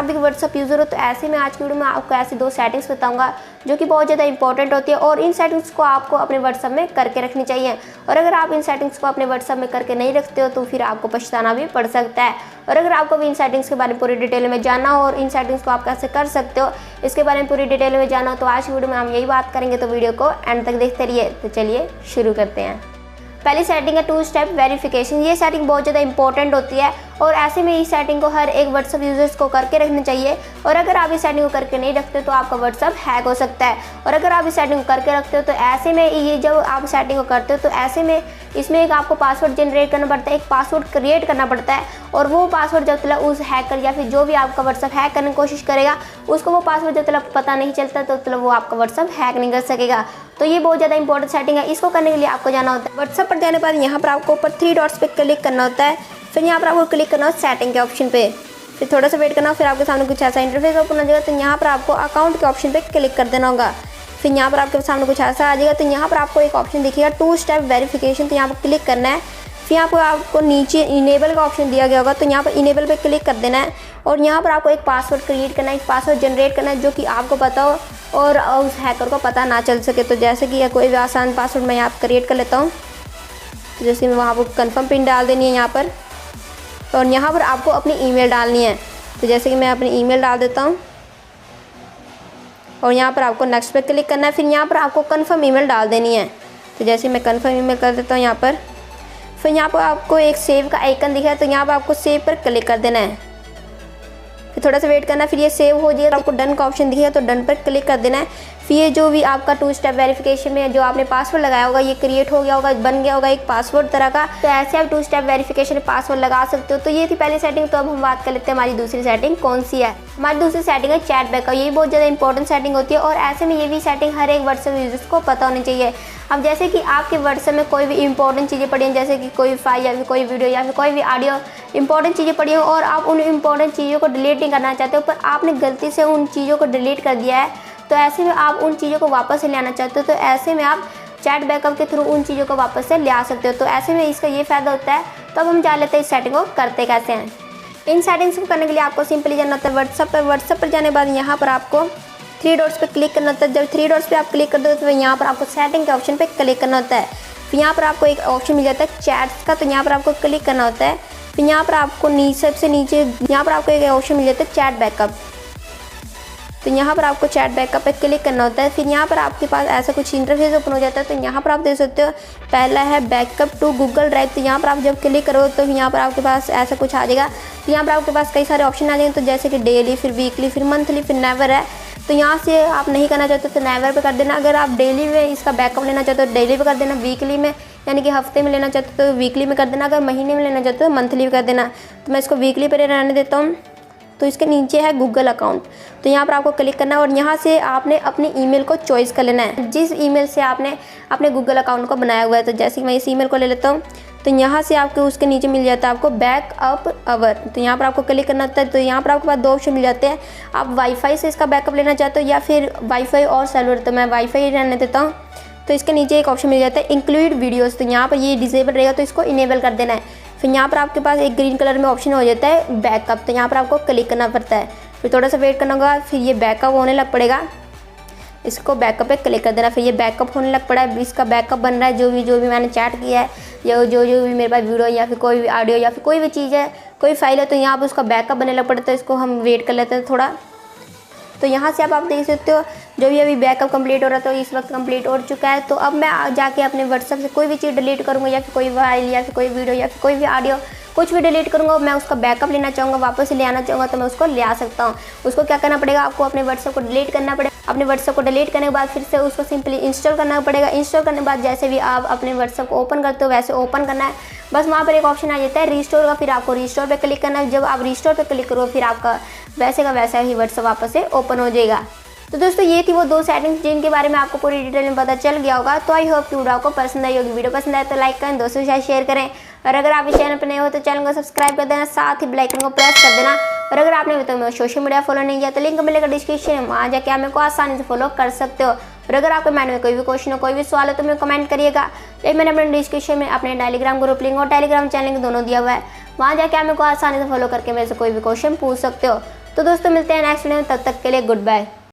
आप भी WhatsApp user हो तो ऐसे में आज की वीडियो में आपको ऐसी 2 सेटिंग्स बताऊंगा जो कि बहुत ज़्यादा इंपॉर्टेंट होती है और इन सेटिंग्स को आपको अपने व्हाट्सअप में करके रखनी चाहिए। और अगर आप इन सेटिंग्स को अपने व्हाट्सअप में करके नहीं रखते हो तो फिर आपको पछताना भी पड़ सकता है। और अगर आपको भी इन सेटिंग्स के बारे में पूरी डिटेल में जानना हो और इन सेटिंग्स को आप कैसे कर सकते हो इसके बारे में पूरी डिटेल में जानना हो तो आज की वीडियो में हम यही बात करेंगे, तो वीडियो को एंड तक देखते रहिए। तो चलिए शुरू करते हैं। पहली सेटिंग है 2 स्टेप वेरिफिकेशन। ये सेटिंग बहुत ज़्यादा इंपॉर्टेंट होती है और ऐसे में इस सेटिंग को हर एक व्हाट्सअप यूजर्स को करके रखना चाहिए। और अगर आप इस सेटिंग को करके नहीं रखते तो आपका व्हाट्सअप हैक हो सकता है। और अगर आप इस सेटिंग को करके रखते हो तो ऐसे में ये जब आप सेटिंग को करते हो तो ऐसे में इसमें एक आपको पासवर्ड जनरेट करना पड़ता है, एक पासवर्ड क्रिएट करना पड़ता है। और वो पासवर्ड जब तक उस हैकर या फिर जो भी आपका व्हाट्सअप हैक करने की कोशिश करेगा उसको वो पासवर्ड जब तक पता नहीं चलता तो मतलब वो आपका व्हाट्सअप हैक नहीं कर सकेगा। तो ये बहुत ज़्यादा इंपॉर्टेंट सेटिंग है। इसको करने के लिए आपको जाना होता है व्हाट्सअप पर। जाने पर यहाँ पर आपको ऊपर 3 डॉट्स पे क्लिक करना होता है। फिर यहाँ पर आपको क्लिक करना है सेटिंग के ऑप्शन पे। फिर थोड़ा सा वेट करना, फिर आपके सामने कुछ ऐसा इंटरफेस ओपन हो जाएगा। तो यहाँ पर आपको अकाउंट के ऑप्शन पे क्लिक कर देना होगा। फिर यहाँ पर आपके सामने कुछ ऐसा आ जाएगा। तो यहाँ पर आपको एक ऑप्शन दिखेगा 2 स्टेप वेरिफिकेशन। तो यहाँ पर क्लिक करना है। फिर यहाँ पर आपको नीचे इनेबल का ऑप्शन दिया गया होगा तो यहाँ पर इनेबल पे क्लिक कर देना है। और यहाँ पर आपको एक पासवर्ड क्रिएट करना है, एक पासवर्ड जनरेट करना है जो कि आपको पता हो और उस हैकर को पता ना चल सके। तो जैसे कि कोई भी आसान पासवर्ड मैं यहाँ पर क्रिएट कर लेता हूँ। तो जैसे मैं वहाँ पर कन्फर्म पिन डाल देनी है यहाँ पर। और यहाँ पर आपको अपनी ईमेल डालनी है। तो जैसे कि मैं अपनी ईमेल डाल देता हूँ और यहाँ पर आपको नेक्स्ट पे क्लिक करना है। फिर यहाँ पर आपको कन्फर्म ईमेल डाल देनी है। तो जैसे मैं कन्फर्म ईमेल कर देता हूँ यहाँ पर। फिर यहाँ पर आपको एक सेव का आइकन दिखा है तो यहाँ पर आपको सेव पर क्लिक कर देना है। फिर थोड़ा सा वेट करना, फिर ये सेव हो जाएगा। आपको डन का ऑप्शन दिखेगा तो डन पर क्लिक कर देना है। फिर ये जो भी आपका 2 स्टेप वेरिफिकेशन में जो आपने पासवर्ड लगाया होगा ये क्रिएट हो गया होगा, बन गया होगा एक पासवर्ड तरह का। तो ऐसे आप 2 स्टेप वेरिफिकेशन में पासवर्ड लगा सकते हो। तो ये थी पहली सेटिंग। तो अब हम बात कर लेते हैं हमारी दूसरी सेटिंग कौन सी है। हमारी दूसरी सेटिंग है चैट बैकअप। ये बहुत ज़्यादा इंपॉर्टेंट सेटिंग होती है और ऐसे में ये भी सेटिंग हर एक व्हाट्सएप यूजर्स को पता होनी चाहिए। अब जैसे कि आपके व्हाट्सएप में कोई भी इंपॉर्टेंट चीज़ें पड़ी हैं, जैसे कि कोई फाइल या फिर कोई वीडियो या फिर कोई भी ऑडियो इंपॉर्टेंट चीज़ें पड़ी हो और आप उन इंपॉर्टेंट चीज़ों को डिलीट नहीं करना चाहते हो पर आपने गलती से उन चीज़ों को डिलीट कर दिया है, तो ऐसे में आप उन चीज़ों को वापस से ले आना चाहते हो। तो ऐसे में आप चैट बैकअप के थ्रू उन चीज़ों को वापस से ले आ सकते हो। तो ऐसे में इसका ये फ़ायदा होता है। तो अब हम जान लेते हैं इस सेटिंग को करते कैसे हैं। इन सेटिंग्स को करने के लिए आपको सिंपली जाना होता है व्हाट्सअप पर। व्हाट्सअप पर जाने के बाद यहाँ पर आपको 3 डॉट्स पे क्लिक करना होता है। जब 3 डॉट्स पे आप क्लिक करते हो तो यहाँ पर आपको सेटिंग के ऑप्शन पे क्लिक करना होता है। फिर यहाँ पर आपको एक ऑप्शन मिल जाता है चैट्स का, तो यहाँ पर आपको क्लिक करना होता है। फिर यहाँ पर आपको सबसे नीचे यहाँ पर आपको एक ऑप्शन मिल जाता है चैट बैकअप। तो यहाँ पर आपको चैट बैकअप पे क्लिक करना होता है। फिर यहाँ पर आपके पास ऐसा कुछ इंटरफेस ओपन हो जाता है। तो यहाँ पर आप देख सकते हो पहला है बैकअप टू गूगल ड्राइव। तो यहाँ पर आप जब क्लिक करो तो यहाँ पर आपके पास ऐसा कुछ आ जाएगा। तो यहाँ पर आपके पास कई सारे ऑप्शन आ जाएंगे। तो जैसे कि डेली, फिर वीकली, फिर मंथली, फिर नेवर है। तो यहाँ से आप नहीं करना चाहते तो नेवर पे कर देना। अगर आप डेली में इसका बैकअप लेना चाहते हो तो डेली पे कर देना। वीकली में यानी कि हफ्ते में लेना चाहते हो तो वीकली में कर देना। अगर महीने में लेना चाहते हो तो मंथली में कर देना। तो मैं इसको वीकली पर रहने देता हूँ। तो इसके नीचे है गूगल अकाउंट। तो यहाँ पर आपको क्लिक करना है और यहाँ से आपने अपनी ईमेल को चॉइस कर लेना है जिस ईमेल से आपने अपने गूगल अकाउंट को बनाया हुआ है। तो जैसे कि मैं इस ईमेल को ले लेता हूँ तो यहाँ से आपको उसके नीचे मिल जाता है आपको बैकअप अवर। तो यहाँ पर आपको क्लिक करना होता है। तो यहाँ पर आपके पास 2 ऑप्शन मिल जाते हैं। आप वाईफाई से इसका बैकअप लेना चाहते हो या फिर वाईफाई और सर्वर। तो मैं वाईफाई रहने देता हूँ। तो इसके नीचे एक ऑप्शन मिल जाता है इंक्लूड वीडियोज़। तो यहाँ पर ये डिसेबल रहेगा तो इसको इनेबल कर देना है। फिर यहाँ पर आपके पास एक ग्रीन कलर में ऑप्शन हो जाता है बैकअप। तो यहाँ पर आपको क्लिक करना पड़ता है। फिर थोड़ा सा वेट करना होगा, फिर ये बैकअप होने लग पड़ेगा। इसको बैकअप पे क्लिक कर देना। फिर ये बैकअप होने लग पड़ा है। इसका बैकअप बन रहा है जो भी मैंने चैट किया है या जो भी मेरे पास वीडियो या फिर कोई भी ऑडियो या फिर कोई भी चीज़ है, कोई फाइल है, तो यहाँ पर उसका बैकअप बनने लग पड़ता है। इसको हम वेट कर लेते हैं थोड़ा। तो यहाँ से आप देख सकते हो जो भी अभी बैकअप कंप्लीट हो रहा था इस वक्त कंप्लीट हो चुका है। तो अब मैं जाके अपने व्हाट्सएप से कोई भी चीज़ डिलीट करूँगा या फिर कोई फाइल या फिर कोई वीडियो या फिर कोई भी ऑडियो कुछ भी डिलीट करूँगा, मैं उसका बैकअप लेना चाहूँगा, वापस ले आना चाहूँगा तो मैं उसको ले आ सकता हूँ। उसको क्या करना पड़ेगा, आपको अपने व्हाट्सएप को डिलीट करना पड़ेगा। अपने व्हाट्सएप को डिलीट करने के बाद फिर से उसको सिंपली इंस्टॉल करना पड़ेगा। इंस्टॉल करने के बाद जैसे भी आप अपने व्हाट्सएप को ओपन करते हो वैसे ओपन करना है। बस वहाँ पर एक ऑप्शन आ जाता है रिस्टोर का, फिर आपको रिस्टोर पे क्लिक करना है। जब आप रिस्टोर पे क्लिक करो फिर आपका वैसे का वैसा ही व्हाट्सएप वापस से ओपन हो जाएगा। तो दोस्तों ये थी वो 2 सेटिंग्स जिनके बारे में आपको पूरी डिटेल में पता चल गया होगा। तो आई होप कि वीडियो आपको पसंद आई होगी। वीडियो पसंद आए तो लाइक करें, दोस्तों के साथ शेयर करें और अगर आप इस चैनल पर नए हो तो चैनल को सब्सक्राइब कर देना, साथ ही बेल आइकन को प्रेस कर देना। और अगर आपने अभी तक मेरा सोशल मीडिया फॉलो नहीं किया तो लिंक मिलेगा डिस्क्रिप्शन में, वहाँ जाके आप मेरे को आसानी से फॉलो कर सकते हो। और अगर आपके माइंड में कोई भी क्वेश्चन हो, कोई भी सवाल है तो मेरे कमेंट करिएगा। ये मैंने अपने डिस्क्रिप्शन में अपने टेलीग्राम ग्रुप लिंक और टेलीग्राम चैनल लिंक दोनों दिया हुआ है, वहाँ जाके आप मेरे को आसानी से फॉलो करके मेरे से कोई भी क्वेश्चन पूछ सकते हो। तो दोस्तों मिलते हैं नेक्स्ट वीडियो में, तब तक के लिए गुड बाय।